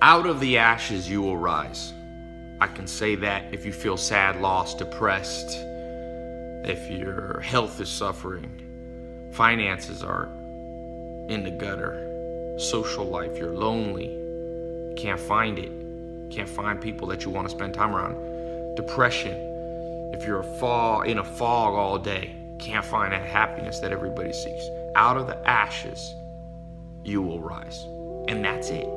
Out of the ashes you will rise. I can say that if you feel sad, lost, depressed, if your health is suffering, finances are in the gutter, social life, you're lonely, can't find it, can't find people that you want to spend time around. Depression, if you're in a fog all day, can't find that happiness that everybody seeks. Out of the ashes, you will rise. And that's it.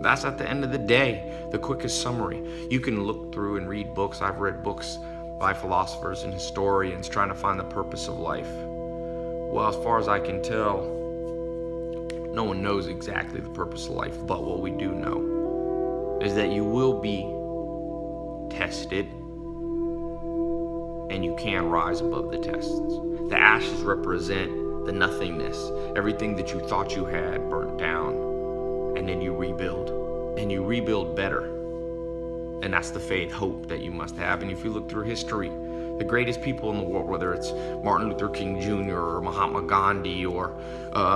That's at the end of the day, the quickest summary. You can look through and read books. I've read books by philosophers and historians trying to find the purpose of life. Well, as far as I can tell, no one knows exactly the purpose of life, but what we do know is that you will be tested and you can rise above the tests. The ashes represent the nothingness, everything that you thought you had burnt down, and then you rebuild, and you rebuild better. And that's the faith, hope that you must have. And if you look through history, the greatest people in the world, whether it's Martin Luther King Jr. or Mahatma Gandhi or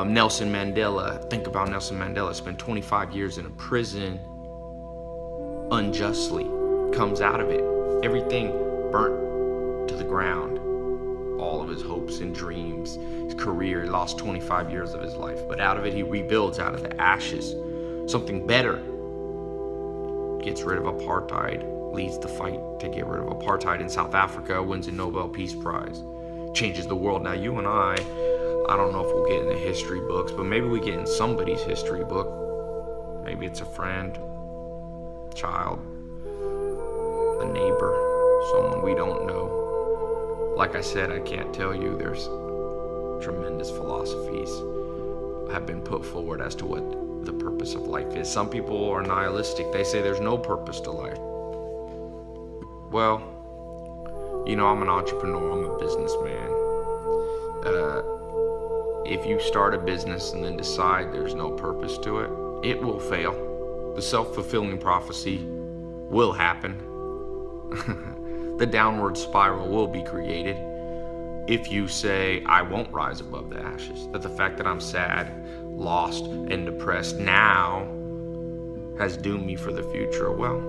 Nelson Mandela. Think about Nelson Mandela, spent 25 years in a prison unjustly, comes out of it, everything burnt to the ground. All of his hopes and dreams, his career, he lost 25 years of his life. But out of it, he rebuilds out of the ashes. Something better. Gets rid of apartheid, leads the fight to get rid of apartheid in South Africa, wins a Nobel Peace Prize, changes the world. Now you and I don't know if we'll get in the history books, but maybe we get in somebody's history book. Maybe it's a friend, child, a neighbor, someone we don't know. Like I said, I can't tell you. There's tremendous philosophies have been put forward as to what the purpose of life is. Some people are nihilistic. They say there's no purpose to life. Well, I'm an entrepreneur. I'm a businessman. If you start a business and then decide there's no purpose to it, it will fail. The self-fulfilling prophecy will happen. The downward spiral will be created if you say, I won't rise above the ashes. That the fact that I'm sad, lost, and depressed now has doomed me for the future. Well,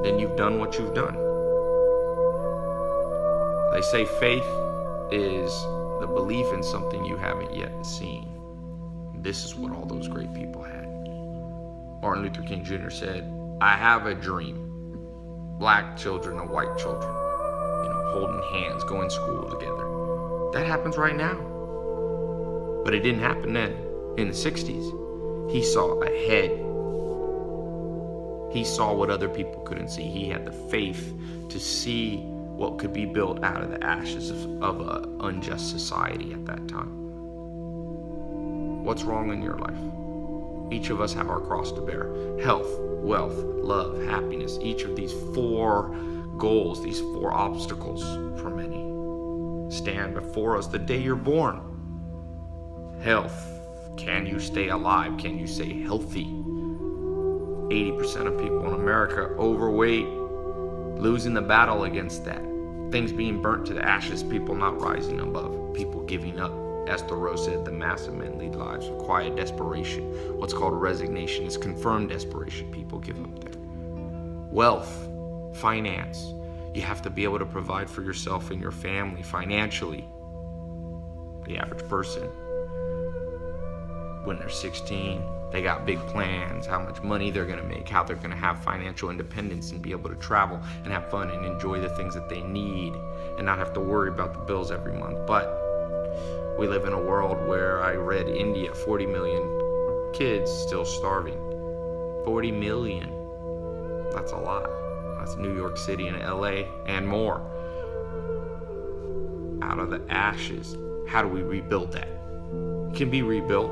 then you've done what you've done. They say faith is the belief in something you haven't yet seen. This is what all those great people had. Martin Luther King Jr. said, I have a dream. Black children and white children, holding hands, going to school together. That happens right now. But it didn't happen then, in the 60s. He saw ahead. He saw what other people couldn't see. He had the faith to see what could be built out of the ashes of an unjust society at that time. What's wrong in your life? Each of us have our cross to bear. Health, wealth, love, happiness. Each of these 4 goals, these 4 obstacles for many, stand before us the day you're born. Health. Can you stay alive? Can you stay healthy? 80% of people in America overweight, losing the battle against that. Things being burnt to the ashes, people not rising above, people giving up. As Thoreau said, the mass of men lead lives of quiet desperation. What's called resignation is confirmed desperation. People give up there. Wealth, finance. You have to be able to provide for yourself and your family financially. The average person, when they're 16, they got big plans, how much money they're going to make, how they're going to have financial independence and be able to travel and have fun and enjoy the things that they need and not have to worry about the bills every month. But we live in a world where I read India, 40 million kids still starving. 40 million. That's a lot. That's New York City and LA and more. Out of the ashes, how do we rebuild that? It can be rebuilt.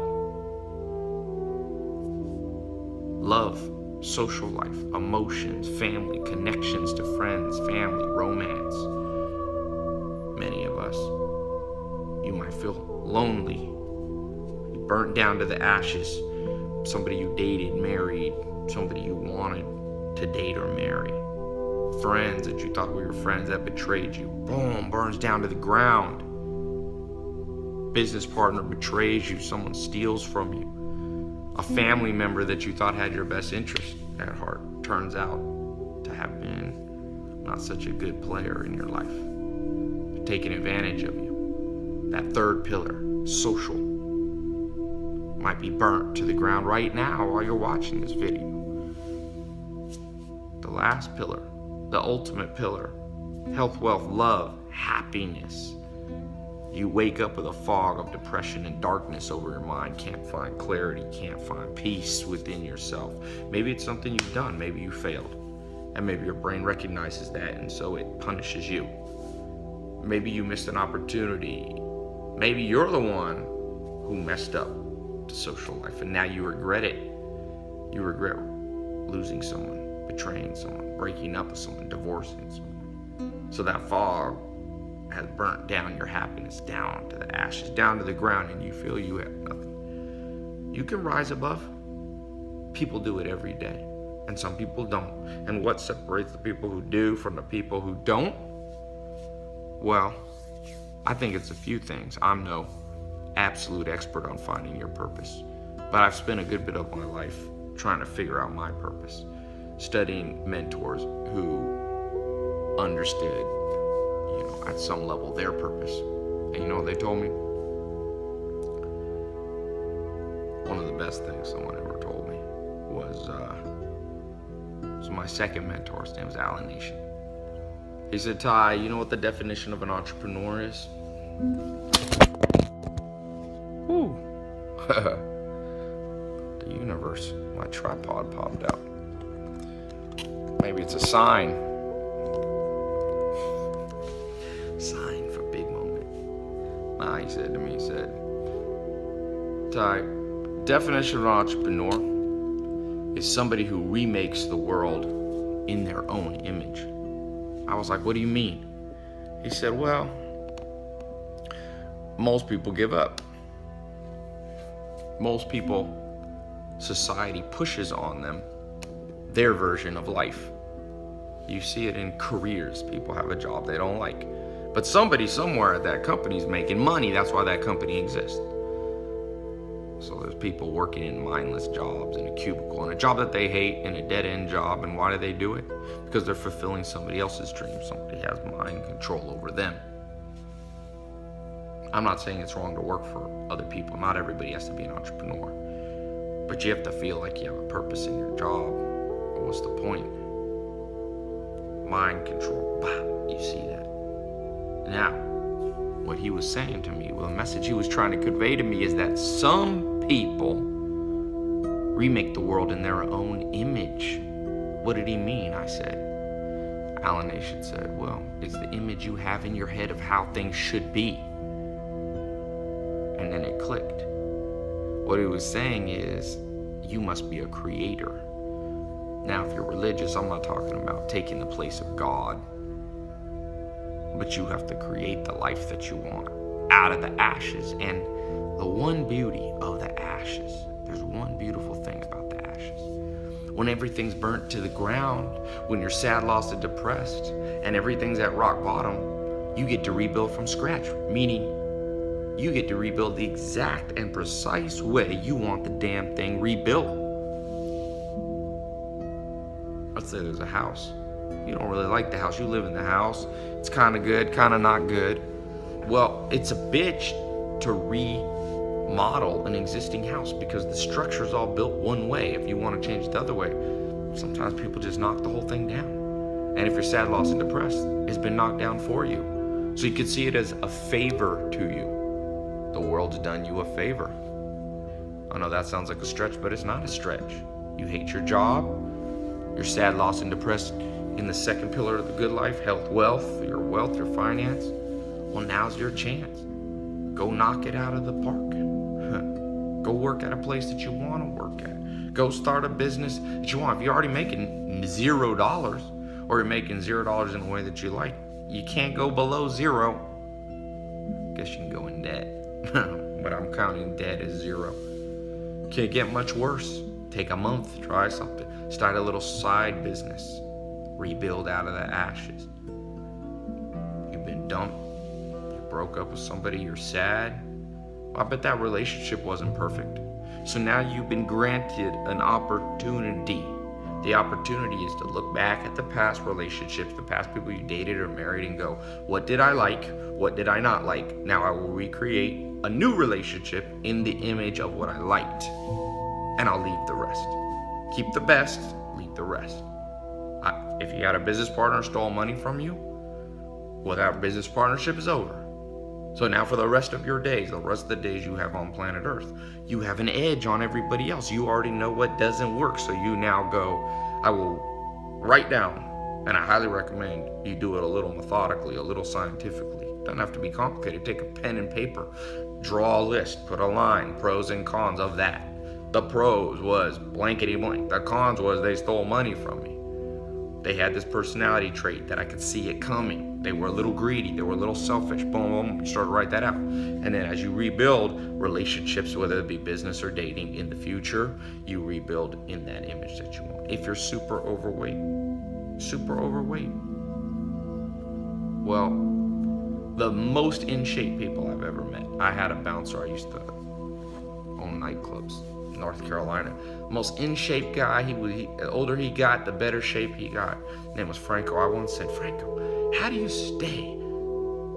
Love, social life, emotions, family, connections to friends, family, romance. Many of us, you might feel lonely, burnt down to the ashes. Somebody you dated, married, somebody you wanted to date or marry. Friends that you thought were your friends that betrayed you. Boom, burns down to the ground. Business partner betrays you, someone steals from you. A family member that you thought had your best interest at heart turns out to have been not such a good player in your life, taking advantage of you. That third pillar, social, might be burnt to the ground right now while you're watching this video. The last pillar, the ultimate pillar, health, wealth, love, happiness. You wake up with a fog of depression and darkness over your mind, can't find clarity, can't find peace within yourself. Maybe it's something you've done, maybe you failed, and maybe your brain recognizes that and so it punishes you. Maybe you missed an opportunity. Maybe you're the one who messed up the social life and now you regret it. You regret losing someone, betraying someone, breaking up with someone, divorcing someone. So that fog has burnt down your happiness down to the ashes, down to the ground, and you feel you have nothing. You can rise above. People do it every day, and some people don't. And what separates the people who do from the people who don't? Well, I think it's a few things. I'm no absolute expert on finding your purpose, but I've spent a good bit of my life trying to figure out my purpose, studying mentors who understood, at some level, their purpose. And you know what they told me? One of the best things someone ever told me was my second mentor. His name was Alan Nation. He said, Ty, you know what the definition of an entrepreneur is? Woo. The universe. My tripod popped out. Maybe it's a sign. Sign for big moment. Nah, he said to me, Ty, definition of an entrepreneur is somebody who remakes the world in their own image. I was like, what do you mean? He said, well, most people give up. Most people, society pushes on them their version of life. You see it in careers. People have a job they don't like. But somebody somewhere at that company is making money. That's why that company exists. So there's people working in mindless jobs, in a cubicle, in a job that they hate, in a dead-end job. And why do they do it? Because they're fulfilling somebody else's dream. Somebody has mind control over them. I'm not saying it's wrong to work for other people. Not everybody has to be an entrepreneur. But you have to feel like you have a purpose in your job. What's the point? Mind control. Bah, you see that. Now, what he was saying to me, well, the message he was trying to convey to me is that some people remake the world in their own image. What did he mean? I said. Alan Nation said, well, it's the image you have in your head of how things should be. And then it clicked. What he was saying is, you must be a creator. Now, if you're religious, I'm not talking about taking the place of God. But you have to create the life that you want out of the ashes. And the one beauty of the ashes, there's one beautiful thing about the ashes. When everything's burnt to the ground, when you're sad, lost, and depressed, and everything's at rock bottom, you get to rebuild from scratch. Meaning, you get to rebuild the exact and precise way you want the damn thing rebuilt. Let's say there's a house. You don't really like the house. You live in the house. It's kind of good, kind of not good. Well, it's a bitch to remodel an existing house because the structure's all built one way. If you want to change it the other way, sometimes people just knock the whole thing down. And if you're sad, lost, and depressed, it's been knocked down for you. So you could see it as a favor to you. The world's done you a favor. I know that sounds like a stretch, but it's not a stretch. You hate your job. You're sad, lost, and depressed in the second pillar of the good life, health, wealth, your finance. Well, now's your chance. Go knock it out of the park. Go work at a place that you want to work at. Go start a business that you want. If you're already making $0 or you're making $0 in a way that you like, you can't go below zero. Guess you can go in debt. But I'm counting debt as zero. Can't get much worse. Take a month, try something. Start a little side business. Rebuild out of the ashes. You've been dumped. You broke up with somebody. You're sad. I bet that relationship wasn't perfect. So now you've been granted an opportunity. The opportunity is to look back at the past relationships, the past people you dated or married, and go, what did I like? What did I not like? Now I will recreate a new relationship in the image of what I liked. And I'll leave the rest. Keep the best, leave the rest. If you had a business partner stole money from you, well, that business partnership is over. So now for the rest of your days, the rest of the days you have on planet Earth, you have an edge on everybody else. You already know what doesn't work. So you now go, I will write down, and I highly recommend you do it a little methodically, a little scientifically. It doesn't have to be complicated. Take a pen and paper, draw a list, put a line, pros and cons of that. The pros was blankety blank. The cons was they stole money from me. They had this personality trait that I could see it coming. They were a little greedy. They were a little selfish. Boom, boom. You start to write that out. And then as you rebuild relationships, whether it be business or dating in the future, you rebuild in that image that you want. If you're super overweight, well, the most in shape people I've ever met. I had a bouncer. I used to own nightclubs. North Carolina. Most in shape guy. The older he got, the better shape he got. His name was Franco. I once said, Franco, how do you stay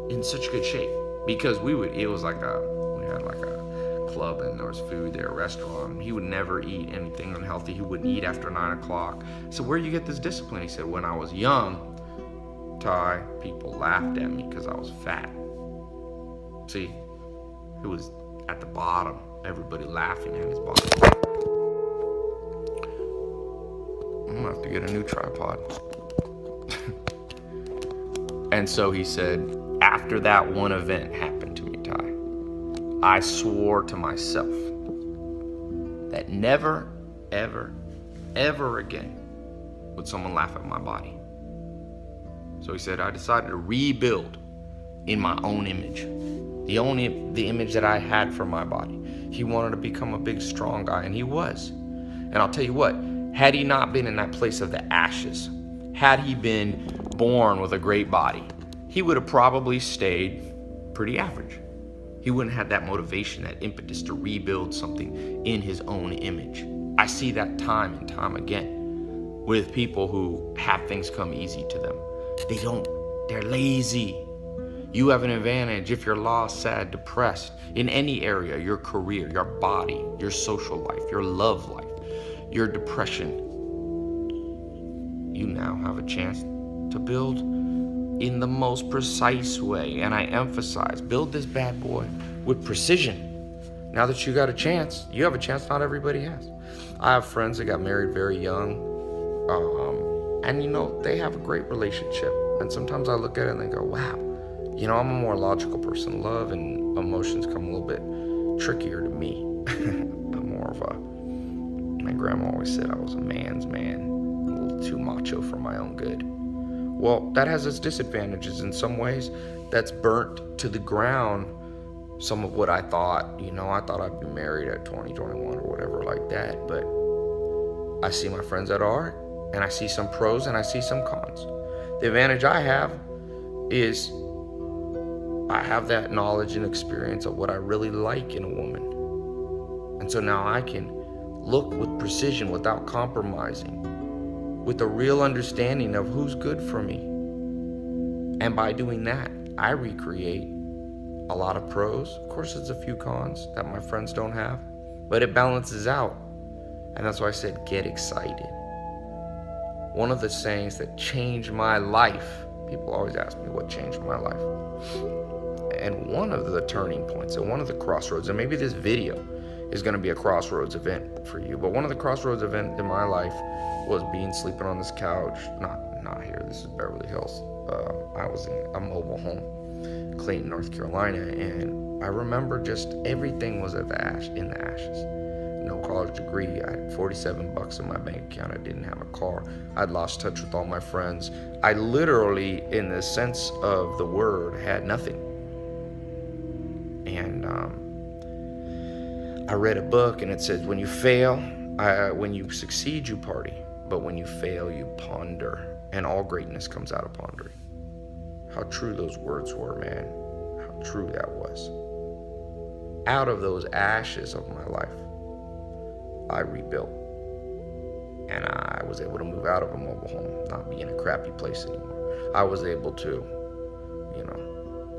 in such good shape? Because we had like a club and there was food there, a restaurant. He would never eat anything unhealthy. He wouldn't eat after 9 o'clock. So where do you get this discipline? He said, when I was young, Ty, people laughed at me because I was fat. See, it was at the bottom. Everybody laughing at his body. I'm gonna have to get a new tripod. And so he said, after that one event happened to me, Ty, I swore to myself that never, ever, ever again would someone laugh at my body. So he said, I decided to rebuild in my own image. The image that I had for my body. He wanted to become a big, strong guy, and he was. And I'll tell you what, had he not been in that place of the ashes, had he been born with a great body, he would have probably stayed pretty average. He wouldn't have that motivation, that impetus to rebuild something in his own image. I see that time and time again with people who have things come easy to them. They're lazy. You have an advantage if you're lost, sad, depressed, in any area, your career, your body, your social life, your love life, your depression. You now have a chance to build in the most precise way. And I emphasize, build this bad boy with precision. Now that you got a chance, you have a chance not everybody has. I have friends that got married very young, and they have a great relationship. And sometimes I look at it and I go, wow. I'm a more logical person. Love and emotions come a little bit trickier to me. I'm more of my grandma always said I was a man's man, a little too macho for my own good. Well, that has its disadvantages in some ways. That's burnt to the ground some of what I thought. I thought I'd be married at 20, 21 or whatever like that. But I see my friends that are, and I see some pros and I see some cons. The advantage I have is I have that knowledge and experience of what I really like in a woman. And so now I can look with precision without compromising, with a real understanding of who's good for me. And by doing that, I recreate a lot of pros. Of course, there's a few cons that my friends don't have, but it balances out. And that's why I said, get excited. One of the sayings that changed my life, people always ask me what changed my life. And one of the turning points and one of the crossroads, and maybe this video is going to be a crossroads event for you, but one of the crossroads events in my life was sleeping on this couch. Not here, this is Beverly Hills. I was in a mobile home, Clayton, North Carolina, and I remember just everything was in the ashes. No college degree. I had $47 in my bank account. I didn't have a car. I'd lost touch with all my friends. I literally, in the sense of the word, had nothing. And I read a book, and it says, when you fail, when you succeed, you party. But when you fail, you ponder. And all greatness comes out of pondering. How true those words were, man. How true that was. Out of those ashes of my life, I rebuilt. And I was able to move out of a mobile home, not be in a crappy place anymore. I was able to,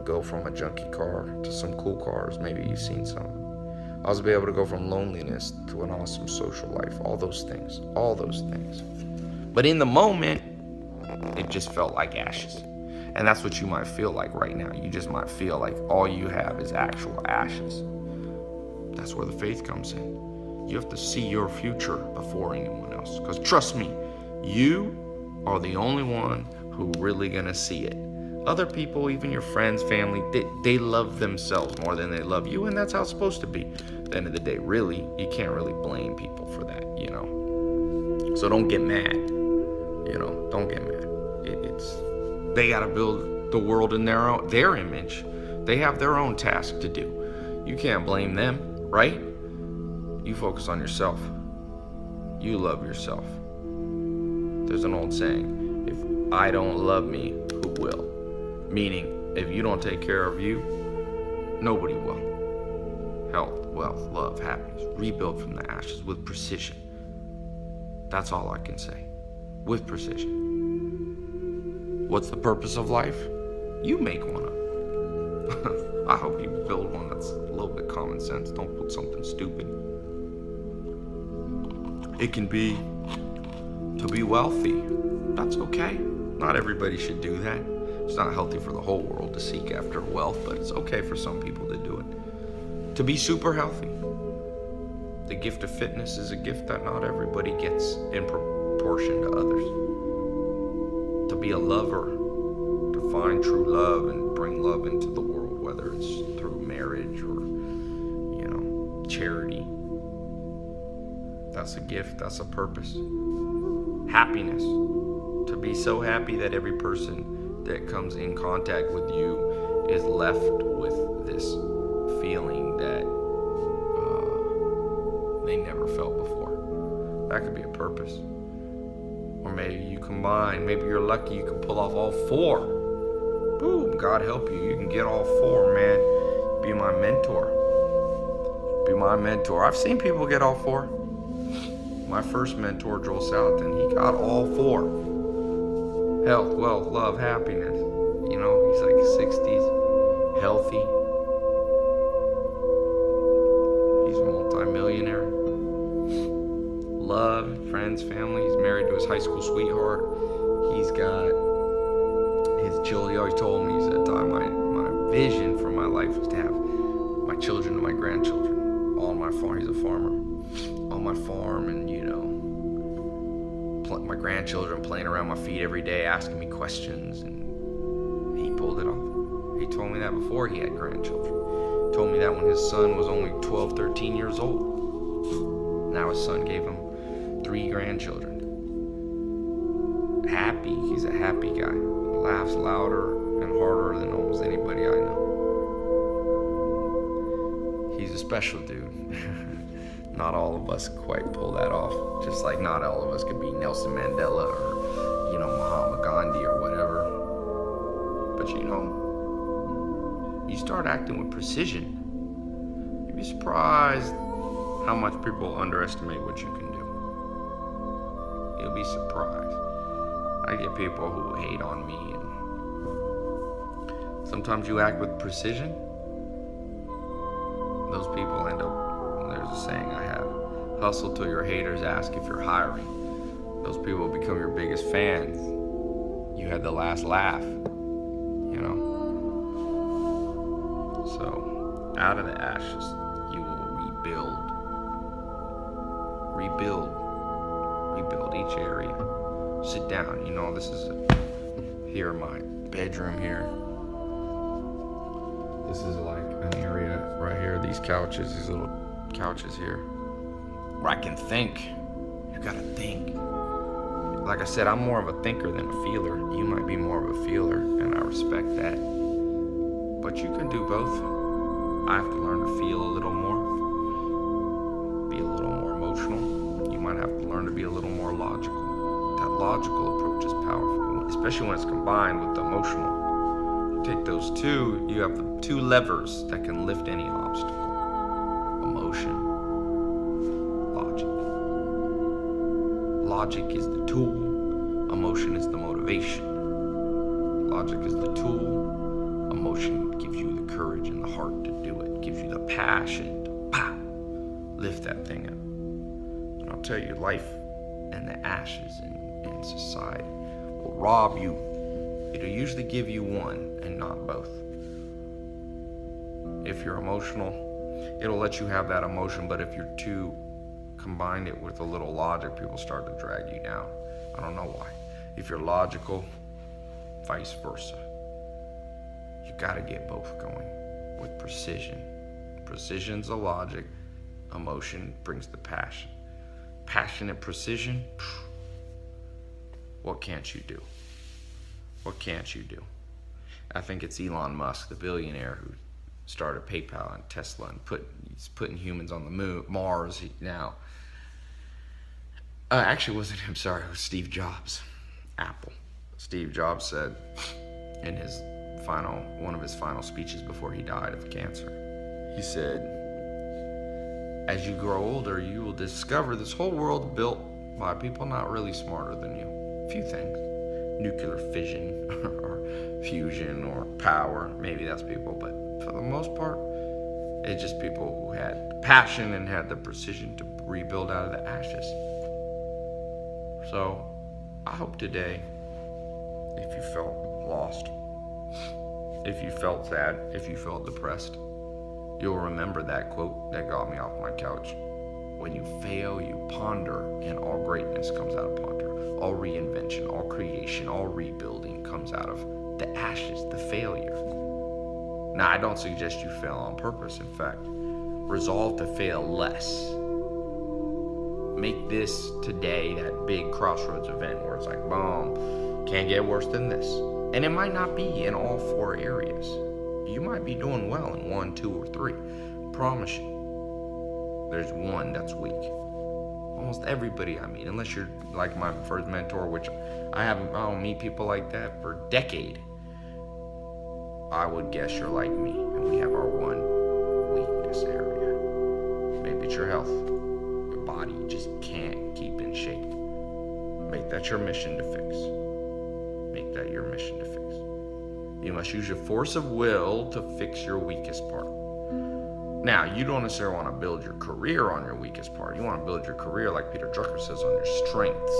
go from a junky car to some cool cars. Maybe you've seen some. I was able to go from loneliness to an awesome social life. All those things. But in the moment, it just felt like ashes. And that's what you might feel like right now. You just might feel like all you have is actual ashes. That's where the faith comes in. You have to see your future before anyone else. Because trust me, you are the only one who really gonna see it. Other people, even your friends, family, they love themselves more than they love you, and that's how it's supposed to be. At the end of the day, really, you can't really blame people for that, So don't get mad, don't get mad. They gotta build the world in their image. They have their own task to do. You can't blame them, right? You focus on yourself. You love yourself. There's an old saying, if I don't love me, who will? Meaning, if you don't take care of you, nobody will. Health, wealth, love, happiness. Rebuild from the ashes with precision. That's all I can say. With precision. What's the purpose of life? You make one up. I hope you build one that's a little bit common sense. Don't put something stupid. It can be to be wealthy. That's okay. Not everybody should do that. It's not healthy for the whole world to seek after wealth, but it's okay for some people to do it. To be super healthy. The gift of fitness is a gift that not everybody gets in proportion to others. To be a lover, to find true love and bring love into the world, whether it's through marriage or, charity. That's a gift, that's a purpose. Happiness. To be so happy that every person that comes in contact with you is left with this feeling that they never felt before. That could be a purpose. Or maybe you combine, maybe you're lucky you can pull off all four. Boom, God help you. You can get all four, man. Be my mentor. Be my mentor. I've seen people get all four. My first mentor, Joel Salatin, he got all four. Health, wealth, love, happiness. He's like 60s, healthy. He's a multi-millionaire. Love, friends, family. He's married to his high school sweetheart. He's got his children. He always told me, he said, my vision for my life was to have my children and my grandchildren all on my farm. He's a farmer. On my farm, and my grandchildren playing around my feet every day, asking me questions, and he pulled it off. He told me that before he had grandchildren. He told me that when his son was only 12, 13 years old. Now his son gave him 3 grandchildren. Happy, he's a happy guy. He laughs louder and harder than almost anybody I know. He's a special dude. Not all of us quite pull that off. Just like not all of us could be Nelson Mandela or, Mahatma Gandhi or whatever. But you start acting with precision, you'd be surprised how much people underestimate what you can do. You'll be surprised. I get people who hate on me, and sometimes you act with precision. Those people end up, there's a saying I have, hustle till your haters ask if you're hiring. Those people become your biggest fans. You had the last laugh, So, out of the ashes, you will rebuild. Rebuild each area. Sit down, this is here in my bedroom here. This is like an area right here, these little couches here, where I can think. You gotta think. Like I said, I'm more of a thinker than a feeler. You might be more of a feeler, and I respect that. But you can do both. I have to learn to feel a little more, be a little more emotional. You might have to learn to be a little more logical. That logical approach is powerful, especially when it's combined with the emotional. You take those two, you have the 2 levers that can lift any obstacle. Emotion, logic. Logic is the tool, emotion is the motivation. Logic is the tool, emotion gives you the courage and the heart to do it, gives you the passion to lift that thing up. And I'll tell you, life and the ashes in society will rob you. It'll usually give you one and not both. If you're emotional, it'll let you have that emotion, but if you're too combined it with a little logic, people start to drag you down. I don't know why. If you're logical, vice versa. You gotta get both going with precision. Precision's the logic, emotion brings the passion. Passion and precision, what can't you do? What can't you do? I think it's Elon Musk, the billionaire, who started PayPal and Tesla and he's putting humans on the moon, Mars now. Actually, it wasn't him, sorry, it was Steve Jobs, Apple. Steve Jobs said in one of his final speeches before he died of cancer, he said, as you grow older, you will discover this whole world built by people not really smarter than you. A few things, nuclear fission or fusion or power, maybe that's people, but for the most part, it's just people who had passion and had the precision to rebuild out of the ashes. So I hope today, if you felt lost, if you felt sad, if you felt depressed, you'll remember that quote that got me off my couch. When you fail, you ponder, and all greatness comes out of ponder. All reinvention, all creation, all rebuilding comes out of the ashes, the failure. Now, I don't suggest you fail on purpose. In fact, resolve to fail less. Make this today that big crossroads event where it's like, boom, can't get worse than this. And it might not be in all 4 areas. You might be doing well in 1, 2, or 3. Promise you. There's one that's weak. Almost everybody I meet, unless you're like my first mentor, which I don't meet people like that for a decade. I would guess you're like me, and we have our one weakness area. Maybe it's your health. Your body just can't keep in shape. Make that your mission to fix. Make that your mission to fix. You must use your force of will to fix your weakest part. Now, you don't necessarily want to build your career on your weakest part. You want to build your career, like Peter Drucker says, on your strengths.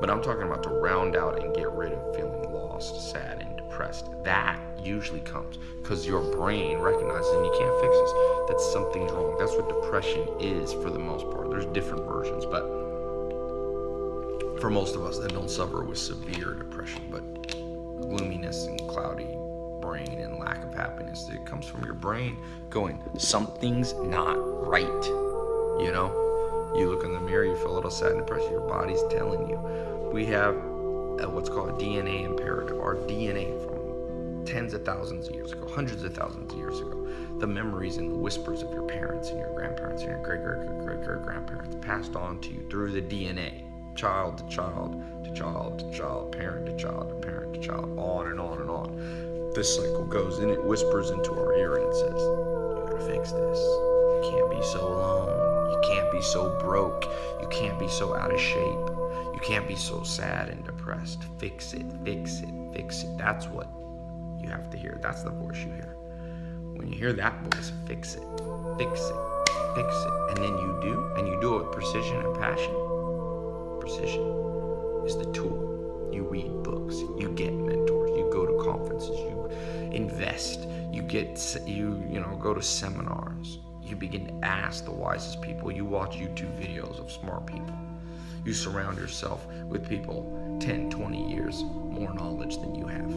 But I'm talking about to round out and get rid of feeling lost, sad, and depressed. That usually comes because your brain recognizes, and you can't fix this, that something's wrong. That's what depression is for the most part. There's different versions, but for most of us that don't suffer with severe depression, but gloominess and cloudy brain and lack of happiness, it comes from your brain going, something's not right. You know, you look in the mirror, you feel a little sad and depressed, your body's telling you. We have what's called a DNA imperative. Our DNA from tens of thousands of years ago, hundreds of thousands of years ago, the memories and the whispers of your parents and your grandparents and your great-great-great-great-grandparents passed on to you through the DNA, child to child to child to child, parent to child to parent to child, on and on and on. This cycle goes and it whispers into our ear and it says, you gotta fix this. You can't be so alone. You can't be so broke. You can't be so out of shape. You can't be so sad and depressed. Fix it, fix it, fix it. That's what you have to hear. That's the voice you hear. When you hear that voice, fix it, fix it, fix it. And then you do, and you do it with precision and passion. Precision is the tool. You read books, you get mentors, you go to conferences, you invest, you go to seminars, you begin to ask the wisest people, you watch YouTube videos of smart people, you surround yourself with people 10, 20 years more knowledge than you have.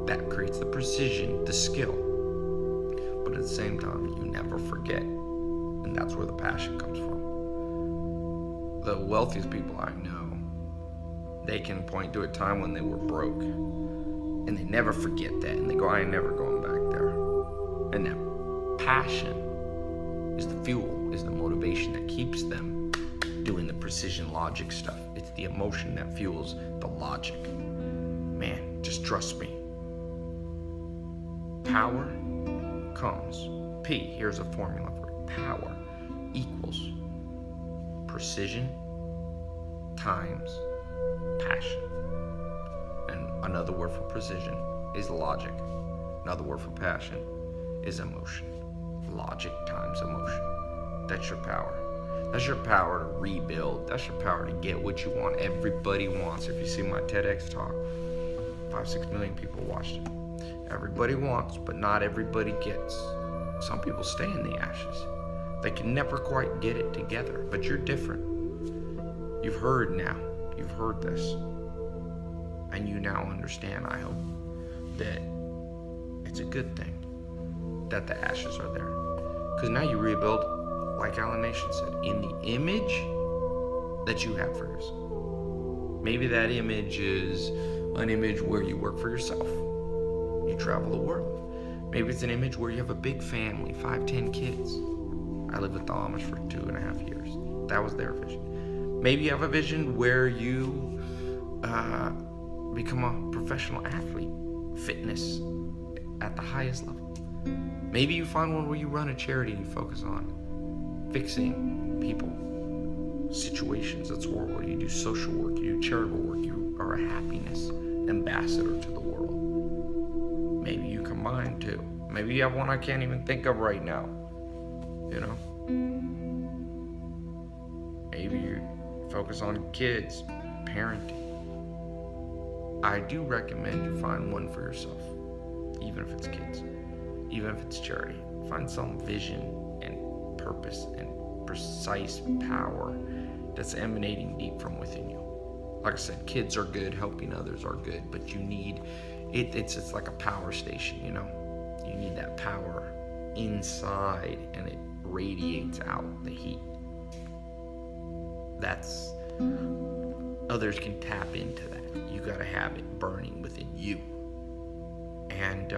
That creates the precision, the skill, but at the same time you never forget, and that's where the passion comes from. The wealthiest people I know, they can point to a time when they were broke, and they never forget that, and they go, I ain't never going back there. And that passion is the fuel, is the motivation that keeps them doing the precision logic stuff. It's the emotion that fuels the logic. Man, just trust me. Power comes, P, here's a formula for it. Power equals precision times passion. And another word for precision is logic. Another word for passion is emotion. Logic times emotion. That's your power. That's your power to rebuild. That's your power to get what you want. Everybody wants. If you see my TEDx talk, 5-6 million people watched it. Everybody wants, but not everybody gets. Some people stay in the ashes. They can never quite get it together, but you're different. You've heard now. You've heard this. And you now understand, I hope, that it's a good thing that the ashes are there. Because now you rebuild, like Alan Nation said, in the image that you have for yourself. Maybe that image is an image where you work for yourself. You travel the world. Maybe it's an image where you have a big family, 5-10 kids. I lived with the Amish for 2.5 years. That was their vision. Maybe you have a vision where you become a professional athlete, fitness at the highest level. Maybe you find one where you run a charity and you focus on fixing people, situations that's horrible. You do social work, you do charitable work, you are a happiness ambassador to the world. Maybe you combine two. Maybe you have one I can't even think of right now. You know? Maybe you focus on kids, parenting. I do recommend you find one for yourself, even if it's kids, even if it's charity. Find some vision and purpose and precise power that's emanating deep from within you. Like I said, kids are good, helping others are good, but you need it. It's like a power station, you know. You need that power inside, and it radiates out the heat. That's others can tap into that. You gotta have it burning within you. And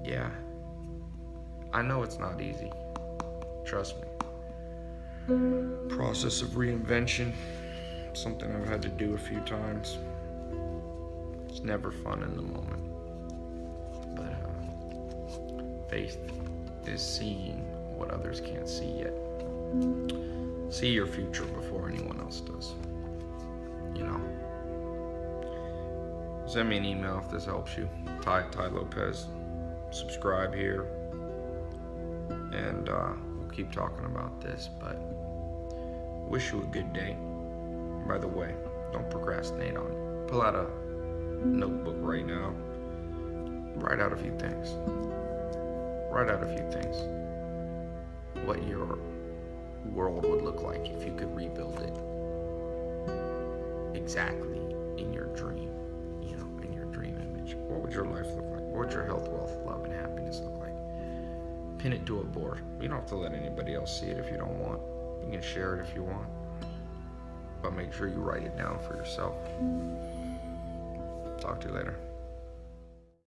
yeah, I know it's not easy. Trust me. Process of reinvention, something I've had to do a few times. It's never fun in the moment. But faith is seeing what others can't see yet. See your future before anyone else does. You know. Send me an email if this helps you. Ty Lopez. Subscribe here. And we'll keep talking about this. But wish you a good day. By the way, don't procrastinate on it. Pull out a notebook right now. Write out a few things. Write out a few things. What your world would look like if you could rebuild it exactly in your dream, you know, in your dream image. What would your life look like? What would your health, wealth, love, and happiness look like? Pin it to a board. You don't have to let anybody else see it if you don't want. You can share it if you want, but make sure you write it down for yourself. Talk to you later.